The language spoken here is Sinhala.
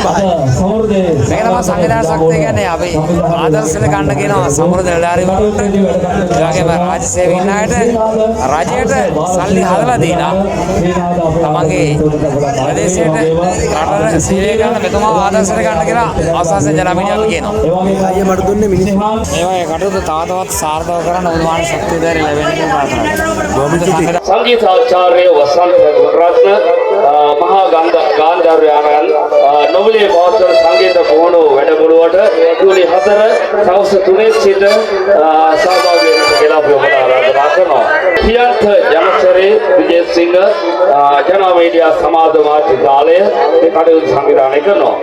මේක තමයි සංවිධාන ශක්තිය කියන්නේ අපි ආදර්ශයට ගන්න කියනවා සමෘද්ධ නිලධාරීවරුන්ට ඒ වගේම රාජ්‍ය සේවය ඉන්න අයට රජයට සල්ලි හදලා දීලා තමන්ගේ ප්‍රදේශයට රටට සේවය කරන මෙතුමා ආදර්ශයට ගන්න කියලා ආශාසන ජනමිනිය අපි කියනවා. අයියා මට දුන්නේ මිනිස්සු ඒ වගේ කටයුතු තවතවත් සාර්ථක කරන්න උන්වහන්සේ ශක්තිය දැරි ලැබෙන්න කියලා ප්‍රාර්ථනා කරනවා. සංගීතාචාර්ය වසන්ත ගුණරත්න මහා ගාන්ධාරයන් නොවලේ පවත්වන සංගීත පුහුණුව වැඩමුළුවට ජූලි 4 සවස් 3 සිට සහභාගී වෙන්න කියලා අපි ඔබට ආරාධනා කරනවා. පියන්ත ජනසරේ විජේසිංහ ජනමීඩියා සමාජ මාධ්‍ය ජාලය මේ කටයුතු සංවිධානය කරනවා.